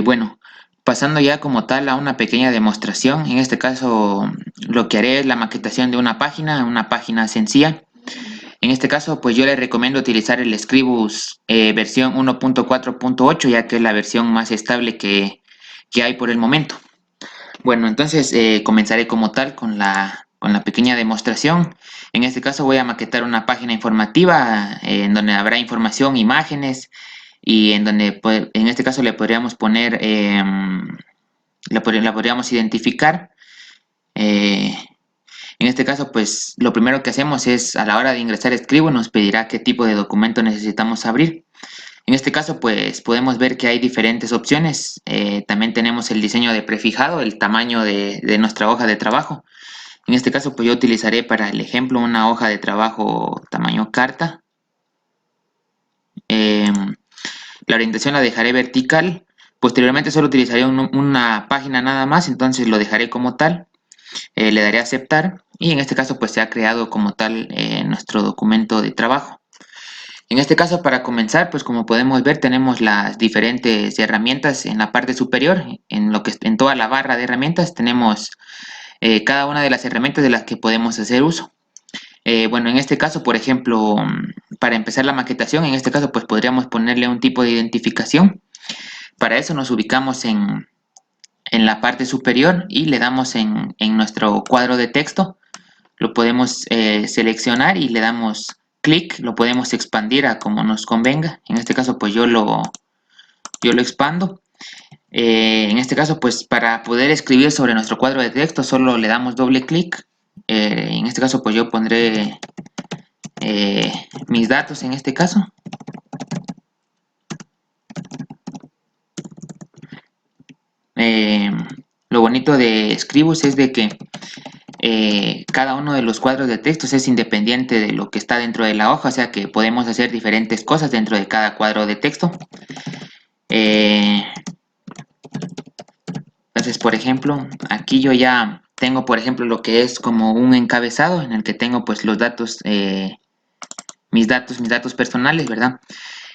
Bueno, pasando ya como tal a una pequeña demostración, en este caso lo que haré es la maquetación de una página sencilla. En este caso, pues yo les recomiendo utilizar el Scribus versión 1.4.8, ya que es la versión más estable que hay por el momento. Bueno, entonces comenzaré como tal con la pequeña demostración. En este caso voy a maquetar una página informativa en donde habrá información, imágenes y en donde pues, en este caso le podríamos poner, la podríamos identificar. eh, en este caso, pues lo primero que hacemos es a la hora de ingresar Scribus nos pedirá qué tipo de documento necesitamos abrir. En este caso, pues podemos ver que hay diferentes opciones. También tenemos el diseño de prefijado, el tamaño de nuestra hoja de trabajo. En este caso, pues yo utilizaré para el ejemplo una hoja de trabajo tamaño carta. Eh, la orientación la dejaré vertical. Posteriormente solo utilizaré una página nada más, entonces lo dejaré como tal. Le daré a aceptar y en este caso pues se ha creado como tal nuestro documento de trabajo. En este caso, para comenzar, pues como podemos ver, tenemos las diferentes herramientas en la parte superior. En toda la barra de herramientas tenemos cada una de las herramientas de las que podemos hacer uso. Bueno, en este caso, por ejemplo, para empezar la maquetación, en este caso, pues podríamos ponerle un tipo de identificación. Para eso nos ubicamos en la parte superior y le damos en nuestro cuadro de texto. Lo podemos seleccionar y le damos clic, lo podemos expandir a como nos convenga. En este caso, pues yo lo expando. En este caso, pues para poder escribir sobre nuestro cuadro de texto, solo le damos doble clic. En este caso, pues yo pondré mis datos en este caso. Eh, lo bonito de Scribus es de que cada uno de los cuadros de textos es independiente de lo que está dentro de la hoja, o sea que podemos hacer diferentes cosas dentro de cada cuadro de texto. Eh, entonces, por ejemplo, aquí yo ya tengo, por ejemplo, lo que es como un encabezado en el que tengo pues los datos, mis datos personales, ¿verdad?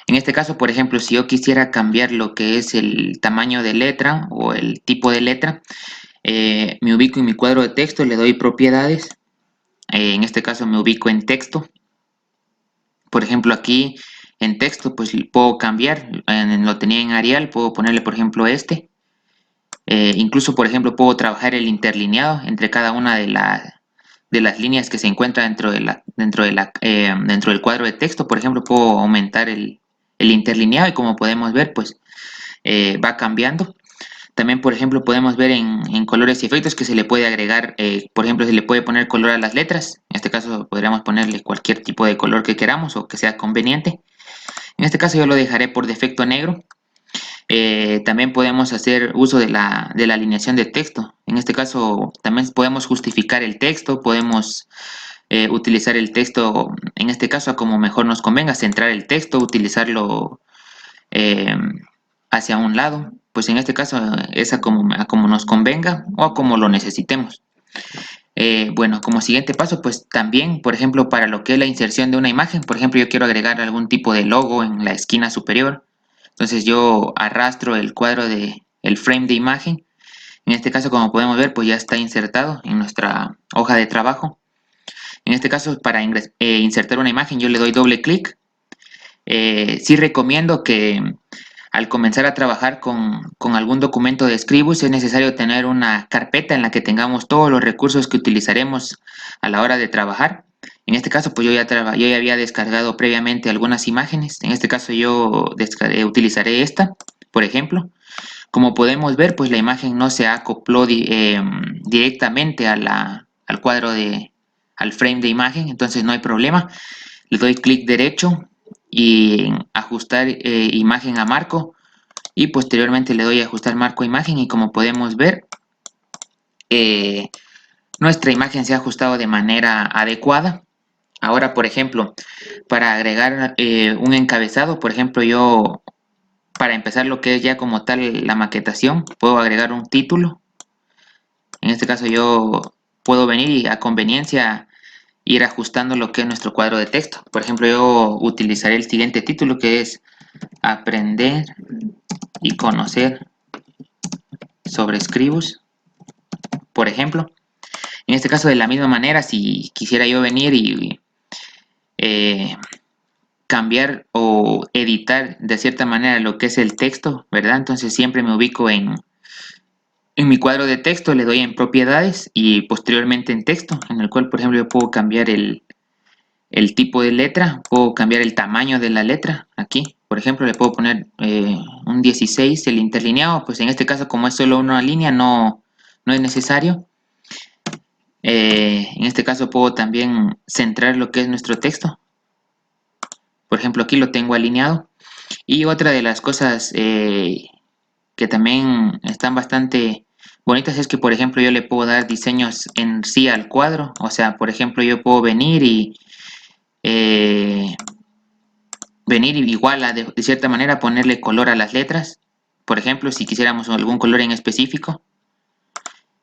En este caso, por ejemplo, si yo quisiera cambiar lo que es el tamaño de letra o el tipo de letra, me ubico en mi cuadro de texto, le doy propiedades. En este caso me ubico en texto. Por ejemplo, aquí en texto, pues puedo cambiar. Lo tenía en Arial, puedo ponerle, por ejemplo, este. Incluso, por ejemplo, puedo trabajar el interlineado entre cada una de las líneas que se encuentra dentro del cuadro de texto. Por ejemplo, puedo aumentar el interlineado y como podemos ver, pues va cambiando. También, por ejemplo, podemos ver en colores y efectos que se le puede agregar, por ejemplo, se le puede poner color a las letras. En este caso podríamos ponerle cualquier tipo de color que queramos o que sea conveniente. En este caso yo lo dejaré por defecto negro. También podemos hacer uso de la alineación de texto. En este caso también podemos justificar el texto, podemos utilizar el texto, en este caso como mejor nos convenga, centrar el texto, utilizarlo eh, hacia un lado. Pues en este caso es a como nos convenga o a como lo necesitemos. Bueno, como siguiente paso, pues también, por ejemplo, para lo que es la inserción de una imagen, por ejemplo, yo quiero agregar algún tipo de logo en la esquina superior. Entonces yo arrastro el cuadro el frame de imagen. En este caso, como podemos ver, pues ya está insertado en nuestra hoja de trabajo. En este caso, para insertar una imagen, yo le doy doble clic. Sí recomiendo que al comenzar a trabajar con algún documento de Scribus es necesario tener una carpeta en la que tengamos todos los recursos que utilizaremos a la hora de trabajar. En este caso, pues yo ya había descargado previamente algunas imágenes. En este caso yo utilizaré esta, por ejemplo. Como podemos ver, pues la imagen no se acopló directamente al cuadro al frame de imagen, entonces no hay problema. Le doy clic derecho y en ajustar imagen a marco y posteriormente le doy a ajustar marco a imagen y como podemos ver eh, nuestra imagen se ha ajustado de manera adecuada. Ahora, por ejemplo, para agregar un encabezado, por ejemplo, yo para empezar lo que es ya como tal la maquetación, puedo agregar un título. En este caso yo puedo venir y a conveniencia ir ajustando lo que es nuestro cuadro de texto. Por ejemplo, yo utilizaré el siguiente título que es aprender y conocer sobre Scribus, por ejemplo. En este caso, de la misma manera, si quisiera yo venir y cambiar o editar de cierta manera lo que es el texto, ¿verdad? Entonces siempre me ubico en mi cuadro de texto, le doy en propiedades y posteriormente en texto, en el cual, por ejemplo, yo puedo cambiar el tipo de letra, puedo cambiar el tamaño de la letra aquí. Por ejemplo, le puedo poner un 16, el interlineado, pues en este caso como es solo una línea no es necesario. En este caso puedo también centrar lo que es nuestro texto. Por ejemplo, aquí lo tengo alineado. Y otra de las cosas que también están bastante bonitas es que, por ejemplo, yo le puedo dar diseños en sí al cuadro. O sea, por ejemplo, yo puedo venir y eh, igual de cierta manera ponerle color a las letras. Por ejemplo, si quisiéramos algún color en específico.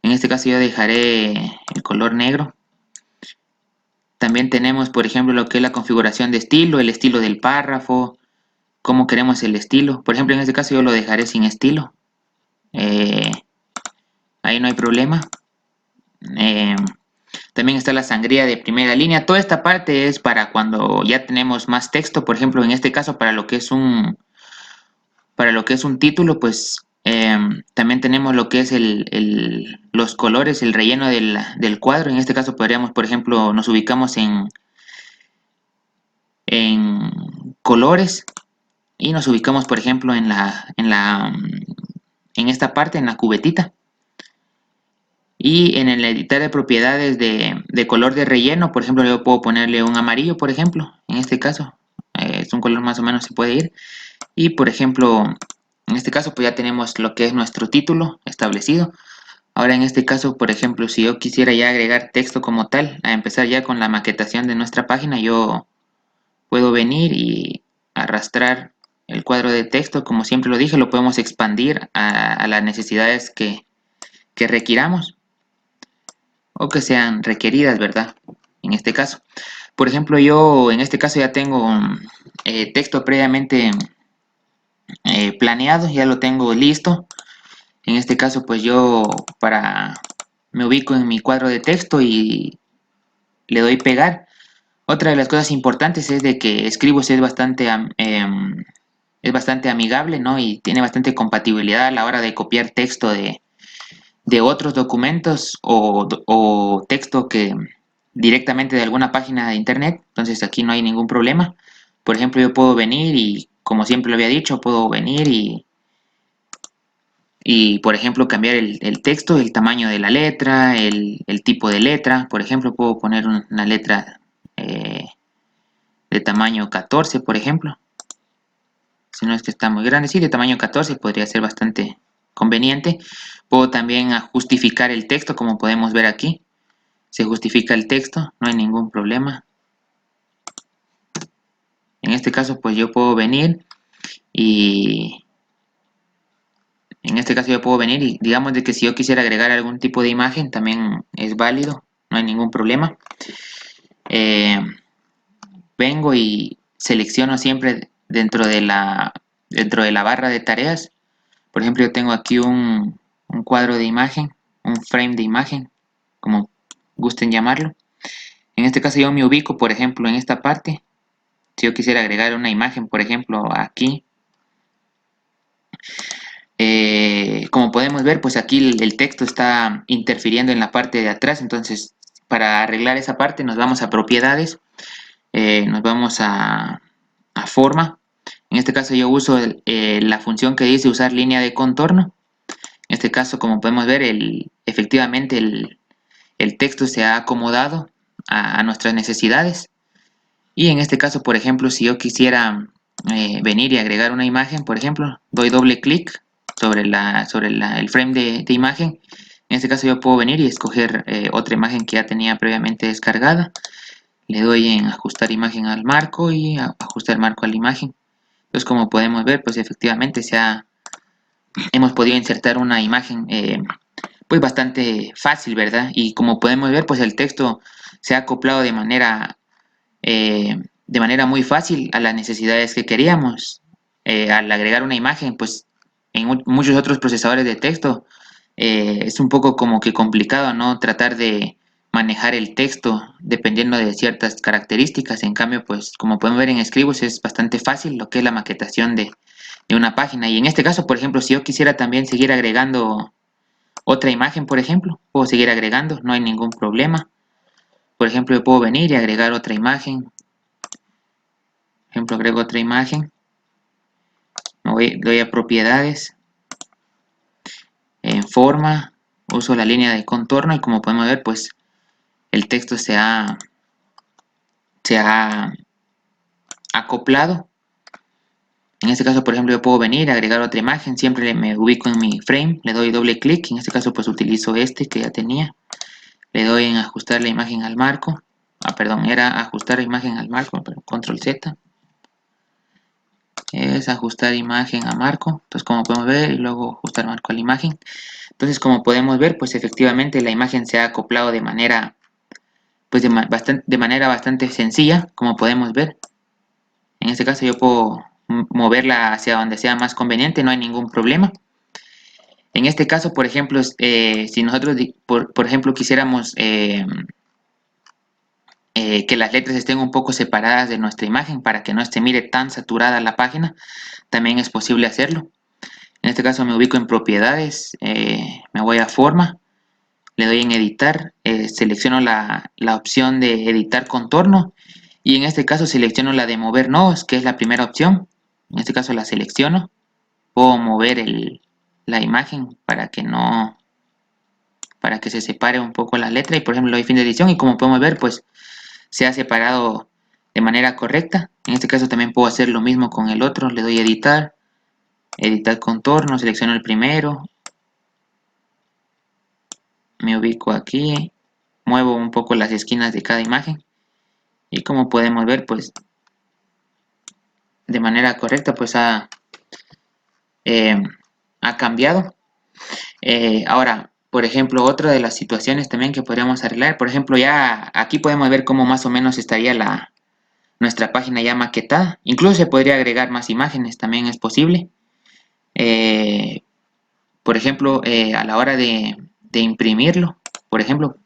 En este caso yo dejaré el color negro. También tenemos, por ejemplo, lo que es la configuración de estilo, el estilo del párrafo, cómo queremos el estilo. Por ejemplo, en este caso yo lo dejaré sin estilo. Ahí no hay problema. Eh, También está la sangría de primera línea. Toda esta parte es para cuando ya tenemos más texto. Por ejemplo, en este caso para lo que es un título, pues también tenemos lo que es los colores, el relleno del cuadro. En este caso podríamos, por ejemplo, nos ubicamos en colores y nos ubicamos, por ejemplo, en esta parte, en la cubetita. Y en el editar de propiedades de color de relleno, por ejemplo, yo puedo ponerle un amarillo, por ejemplo, en este caso. Es un color más o menos se puede ir. Y, por ejemplo, en este caso, pues ya tenemos lo que es nuestro título establecido. Ahora, en este caso, por ejemplo, si yo quisiera ya agregar texto como tal, a empezar ya con la maquetación de nuestra página, yo puedo venir y arrastrar el cuadro de texto. Como siempre lo dije, lo podemos expandir a las necesidades que requiramos o que sean requeridas, ¿verdad? En este caso. Por ejemplo, yo en este caso ya tengo texto previamente planeado, ya lo tengo listo. En este caso, pues yo me ubico en mi cuadro de texto y le doy pegar. Otra de las cosas importantes es de que Scribus es bastante amigable, ¿no? Y tiene bastante compatibilidad a la hora de copiar texto de otros documentos o texto que directamente de alguna página de internet. Entonces aquí no hay ningún problema. Por ejemplo, yo puedo venir y, como siempre lo había dicho, puedo venir y por ejemplo, cambiar el texto, el tamaño de la letra, el tipo de letra. Por ejemplo, puedo poner una letra de tamaño 14, por ejemplo. Si no es que está muy grande, sí, de tamaño 14 podría ser bastante conveniente. Puedo también justificar el texto, como podemos ver aquí. Se justifica el texto, no hay ningún problema. En este caso, pues yo puedo venir y digamos de que si yo quisiera agregar algún tipo de imagen, también es válido, no hay ningún problema. Vengo y selecciono siempre dentro de la barra de tareas. Por ejemplo, yo tengo aquí un cuadro de imagen, un frame de imagen, como gusten llamarlo. En este caso yo me ubico, por ejemplo, en esta parte. Si yo quisiera agregar una imagen, por ejemplo, aquí, como podemos ver, pues aquí el texto está interfiriendo en la parte de atrás. Entonces, para arreglar esa parte, nos vamos a propiedades, nos vamos a forma. En este caso yo uso la función que dice usar línea de contorno. En este caso, como podemos ver, efectivamente el texto se ha acomodado a nuestras necesidades. Y en este caso, por ejemplo, si yo quisiera venir y agregar una imagen, por ejemplo, doy doble clic sobre el frame de imagen. En este caso yo puedo venir y escoger otra imagen que ya tenía previamente descargada. Le doy en ajustar imagen al marco y ajustar marco a la imagen. Entonces, como podemos ver, pues efectivamente hemos podido insertar una imagen pues bastante fácil, ¿verdad? Y como podemos ver, pues el texto se ha acoplado de manera muy fácil a las necesidades que queríamos. Al agregar una imagen, pues en muchos otros procesadores de texto es un poco como que complicado, ¿no? Tratar de manejar el texto dependiendo de ciertas características. En cambio, pues como podemos ver en Scribus es bastante fácil lo que es la maquetación de una página. Y en este caso, por ejemplo, si yo quisiera también seguir agregando otra imagen, por ejemplo, puedo seguir agregando, no hay ningún problema. Por ejemplo, yo puedo venir y agregar otra imagen. Por ejemplo, agrego otra imagen. Doy a propiedades. En forma, uso la línea de contorno y como podemos ver, pues el texto se ha acoplado. En este caso, por ejemplo, yo puedo venir a agregar otra imagen, siempre me ubico en mi frame, le doy doble clic, en este caso pues utilizo este que ya tenía, le doy en ajustar la imagen al marco, perdón, era ajustar la imagen al marco, pero control Z, es ajustar imagen a marco, entonces como podemos ver, y luego ajustar marco a la imagen. Entonces como podemos ver, pues efectivamente la imagen se ha acoplado de manera, pues de manera bastante sencilla, como podemos ver. En este caso yo puedo moverla hacia donde sea más conveniente, no hay ningún problema. En este caso, por ejemplo, si nosotros, por ejemplo, quisiéramos que las letras estén un poco separadas de nuestra imagen para que no se mire tan saturada la página, también es posible hacerlo. En este caso me ubico en propiedades, me voy a forma, le doy en editar, selecciono la opción de editar contorno y en este caso selecciono la de mover nodos, que es la primera opción. En este caso la selecciono, puedo mover la imagen para que se separe un poco la letra y por ejemplo le doy fin de edición y como podemos ver pues se ha separado de manera correcta. En este caso también puedo hacer lo mismo con el otro, le doy editar, editar contorno, selecciono el primero, me ubico aquí, muevo un poco las esquinas de cada imagen y como podemos ver pues de manera correcta pues ha cambiado. Ahora, por ejemplo, otra de las situaciones también que podríamos arreglar, por ejemplo, ya aquí podemos ver cómo más o menos estaría nuestra página ya maquetada. Incluso se podría agregar más imágenes, también es posible. Por ejemplo, a la hora de imprimirlo, por ejemplo,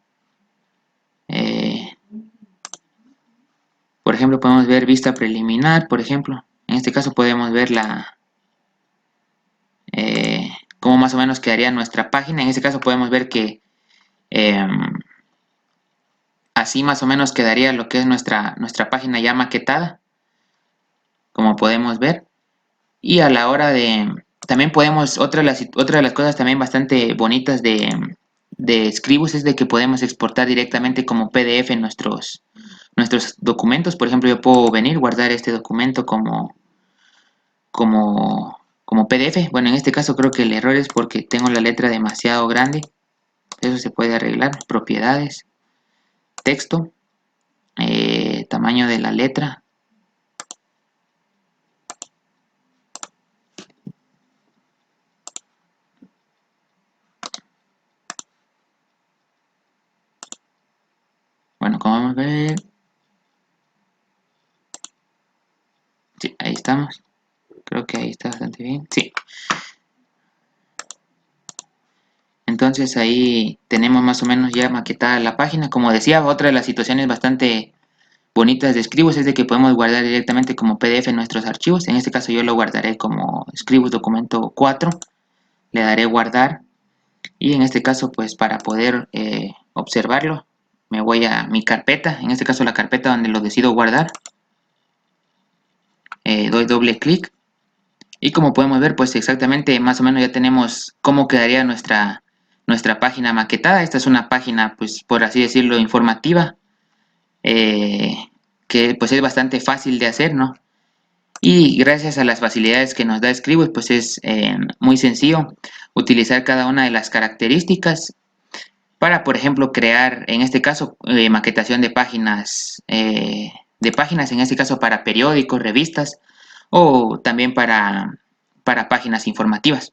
podemos ver vista preliminar, por ejemplo. En este caso podemos ver cómo más o menos quedaría nuestra página. En este caso podemos ver que así más o menos quedaría lo que es nuestra página ya maquetada, como podemos ver. Y a la hora de, también podemos, otra de las cosas también bastante bonitas de Scribus es de que podemos exportar directamente como PDF en nuestros documentos. Por ejemplo, yo puedo venir, guardar este documento como PDF. Bueno, en este caso creo que el error es porque tengo la letra demasiado grande. Eso se puede arreglar. Propiedades, texto, tamaño de la letra. Bueno, como vamos a ver, sí, ahí estamos. Creo que ahí está bastante bien. Sí. Entonces ahí tenemos más o menos ya maquetada la página. Como decía, otra de las situaciones bastante bonitas de Scribus es de que podemos guardar directamente como PDF nuestros archivos. En este caso yo lo guardaré como Scribus documento 4. Le daré guardar. Y en este caso pues para poder observarlo me voy a mi carpeta. En este caso la carpeta donde lo decido guardar. Doy doble clic. Y como podemos ver pues exactamente más o menos ya tenemos cómo quedaría nuestra página maquetada. Esta es una página, pues por así decirlo, informativa, que pues es bastante fácil de hacer, ¿no? Y gracias a las facilidades que nos da Scribus, pues es muy sencillo utilizar cada una de las características para, por ejemplo, crear, en este caso, maquetación de páginas, en este caso para periódicos, revistas, o también para páginas informativas.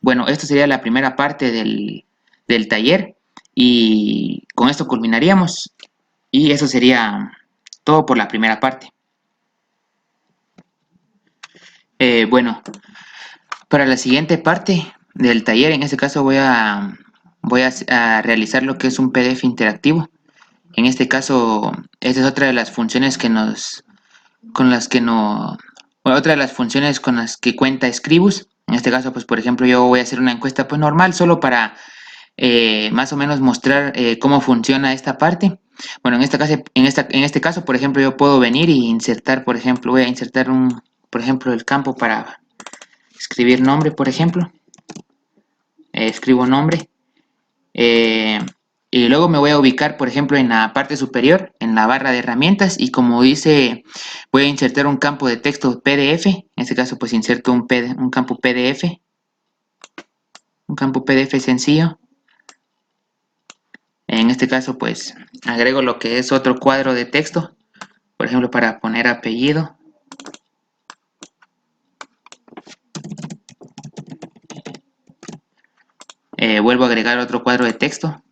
Bueno, esto sería la primera parte del taller y con esto culminaríamos y eso sería todo por la primera parte. Bueno, Para la siguiente parte del taller, en este caso a realizar lo que es un PDF interactivo. En este caso, esta es otra de las funciones con las que no, otra de las funciones con las que cuenta Scribus. En este caso, pues por ejemplo, yo voy a hacer una encuesta pues normal, solo para más o menos mostrar cómo funciona esta parte. Bueno, en este caso, por ejemplo, yo puedo venir y insertar, por ejemplo, voy a insertar por ejemplo, el campo para escribir nombre, por ejemplo. Escribo nombre. Y luego me voy a ubicar, por ejemplo, en la parte superior, en la barra de herramientas, y como dice, voy a insertar un campo de texto PDF. En este caso, pues inserto un campo PDF. Un campo PDF sencillo. En este caso, pues agrego lo que es otro cuadro de texto, por ejemplo, para poner apellido. Vuelvo a agregar otro cuadro de texto.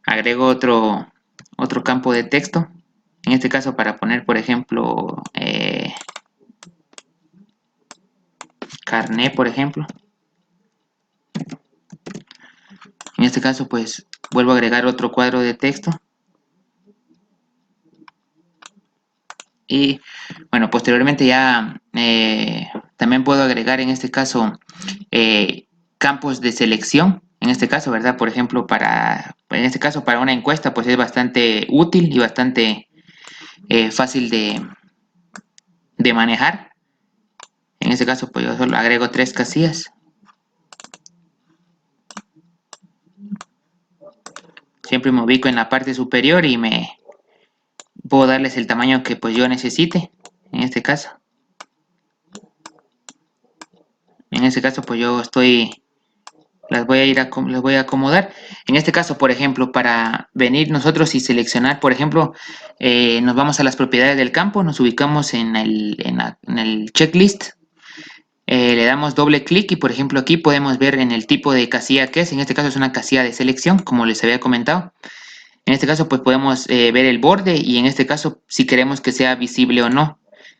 Agrego otro campo de texto. En este caso para poner, por ejemplo, carné, por ejemplo. En este caso, pues vuelvo a agregar otro cuadro de texto. Y bueno, posteriormente ya también puedo agregar en este caso campos de selección. En este caso, ¿verdad? Por ejemplo, en este caso para una encuesta, pues es bastante útil y bastante fácil de manejar. En este caso, pues yo solo agrego 3 casillas. Siempre me ubico en la parte superior y puedo darles el tamaño que pues yo necesite. En este caso. En este caso, pues yo las voy a acomodar. En este caso, por ejemplo, para venir nosotros y seleccionar, por ejemplo, nos vamos a las propiedades del campo, nos ubicamos en el checklist, le damos doble clic y, por ejemplo, aquí podemos ver en el tipo de casilla que es. En este caso es una casilla de selección, como les había comentado. En este caso, pues podemos ver el borde y en este caso, si queremos que sea visible o no.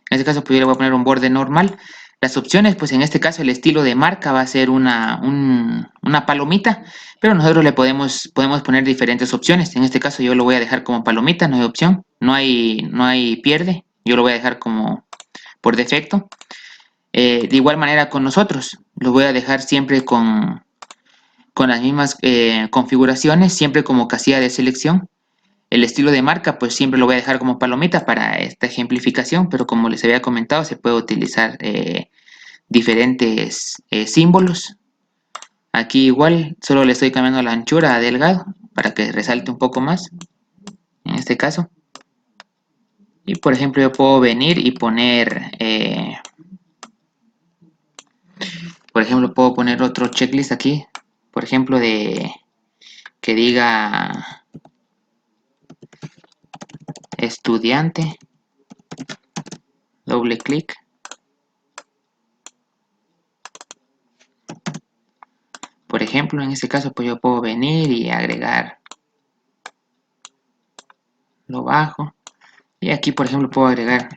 En este caso, pues yo le voy a poner un borde normal. Las opciones, pues en este caso el estilo de marca va a ser una palomita, pero nosotros le podemos poner diferentes opciones. En este caso yo lo voy a dejar como palomita, no hay opción, no hay pierde, yo lo voy a dejar como por defecto. De igual manera con nosotros, lo voy a dejar siempre con las mismas configuraciones, siempre como casilla de selección. El estilo de marca, pues siempre lo voy a dejar como palomita para esta ejemplificación, pero como les había comentado, se puede utilizar diferentes símbolos. Aquí igual, solo le estoy cambiando la anchura a delgado para que resalte un poco más, en este caso. Y por ejemplo, yo puedo venir y poner, por ejemplo, puedo poner otro checklist aquí, por ejemplo, que diga estudiante, doble clic. Por ejemplo, en este caso, pues yo puedo venir y agregar lo bajo. Y aquí, por ejemplo, puedo agregar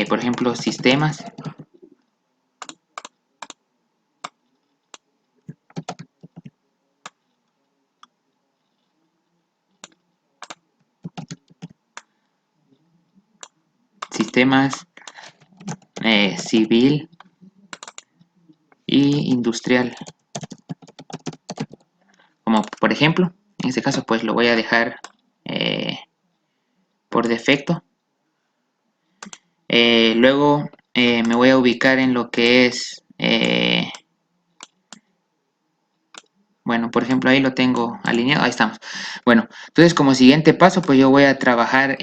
por ejemplo, sistemas. Sistemas civil y industrial. Como por ejemplo, en este caso pues lo voy a dejar por defecto. Luego me voy a ubicar en lo que es, bueno, por ejemplo ahí lo tengo alineado, ahí estamos. Bueno, entonces como siguiente paso pues yo voy a trabajar,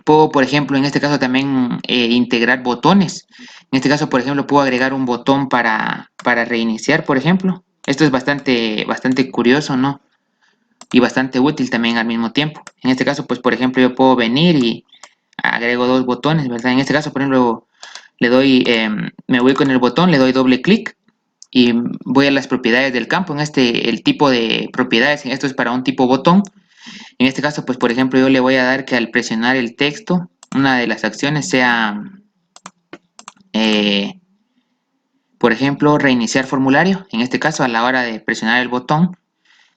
puedo por ejemplo en este caso también integrar botones. En este caso por ejemplo puedo agregar un botón para reiniciar, por ejemplo. Esto es bastante curioso, ¿no? Y bastante útil también al mismo tiempo. En este caso pues por ejemplo yo puedo venir y agrego 2 botones, ¿verdad? En este caso por ejemplo le doy, me voy con el botón, le doy doble clic y voy a las propiedades del campo. El tipo de propiedades, esto es para un tipo botón. En este caso, pues por ejemplo, yo le voy a dar que al presionar el texto, una de las acciones sea, por ejemplo, reiniciar formulario. En este caso, a la hora de presionar el botón.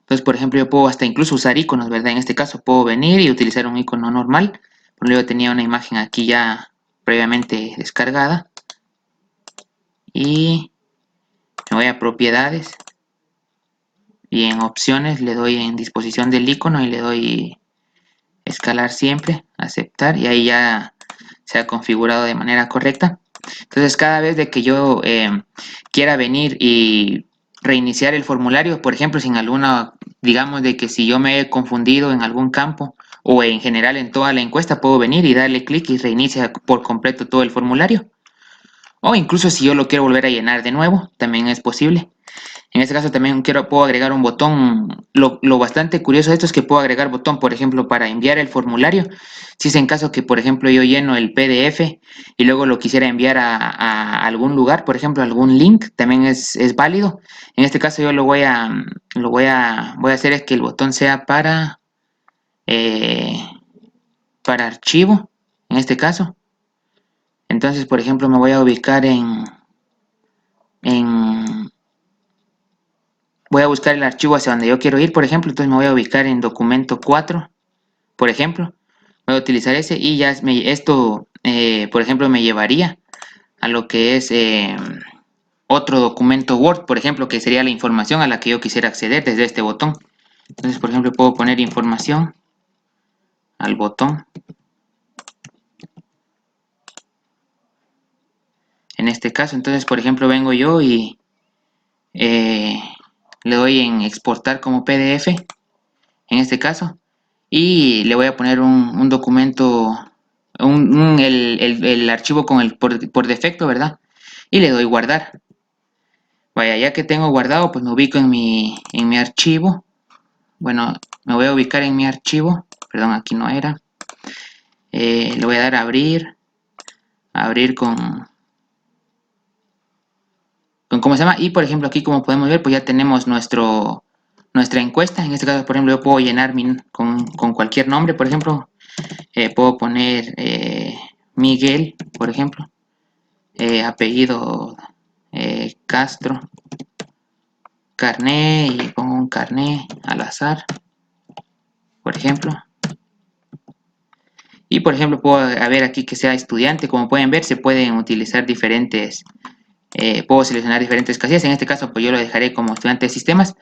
Entonces, por ejemplo, yo puedo hasta incluso usar iconos, ¿verdad? En este caso, puedo venir y utilizar un icono normal. Por ejemplo, yo tenía una imagen aquí ya previamente descargada. Y me voy a propiedades. Y en opciones le doy en disposición del icono y le doy escalar siempre, aceptar, y ahí ya se ha configurado de manera correcta. Entonces, cada vez de que yo quiera venir y reiniciar el formulario, por ejemplo, sin alguna, digamos de que si yo me he confundido en algún campo o en general en toda la encuesta, puedo venir y darle clic y reinicia por completo todo el formulario. O incluso si yo lo quiero volver a llenar de nuevo, también es posible. En este caso también puedo agregar un botón. Lo bastante curioso de esto es que puedo agregar botón, por ejemplo, para enviar el formulario. Si es en caso que, por ejemplo, yo lleno el PDF y luego lo quisiera enviar a algún lugar, por ejemplo, algún link, también es válido. En este caso yo voy a hacer es que el botón sea eh, para archivo, en este caso. Entonces, por ejemplo, me voy a ubicar en voy a buscar el archivo hacia donde yo quiero ir, por ejemplo, entonces me voy a ubicar en documento 4, por ejemplo, voy a utilizar ese y ya esto, por ejemplo, me llevaría a lo que es otro documento Word, por ejemplo, que sería la información a la que yo quisiera acceder desde este botón. Entonces, por ejemplo, puedo poner información al botón. En este caso, entonces, por ejemplo, vengo yo y le doy en exportar como PDF, en este caso, y le voy a poner un documento, el archivo por defecto, ¿verdad? Y le doy guardar. Vaya, ya que tengo guardado, pues me ubico en mi archivo. Bueno, me voy a ubicar en mi archivo. Perdón, aquí no era. Le voy a dar a abrir con ¿cómo se llama? Y por ejemplo aquí como podemos ver, pues ya tenemos nuestra encuesta. En este caso, por ejemplo, yo puedo llenar con cualquier nombre, por ejemplo. Puedo poner Miguel, por ejemplo. Apellido Castro. Carné y pongo un carné al azar, por ejemplo. Y por ejemplo puedo ver aquí que sea estudiante. Como pueden ver, se pueden utilizar puedo seleccionar diferentes casillas. En este caso pues yo lo dejaré como estudiante de sistemas.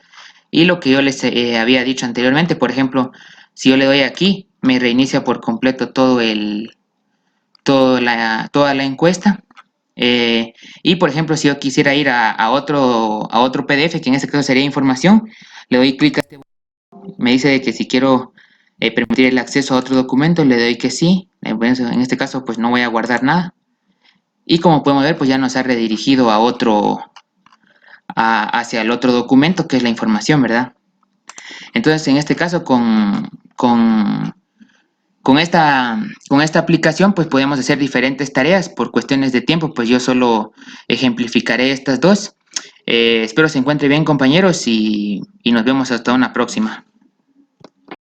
Y lo que yo les había dicho anteriormente, por ejemplo, si yo le doy aquí, me reinicia por completo toda la encuesta. Y por ejemplo, si yo quisiera ir a otro PDF, que en este caso sería información, le doy clic a este botón, me dice de que si quiero permitir el acceso a otro documento, le doy que sí. En este caso pues no voy a guardar nada. Y como podemos ver, pues ya nos ha redirigido hacia el otro documento, que es la información, ¿verdad? Entonces, en este caso, con esta aplicación, pues podemos hacer diferentes tareas. Por cuestiones de tiempo, pues yo solo ejemplificaré estas dos. Espero se encuentre bien, compañeros, y nos vemos hasta una próxima.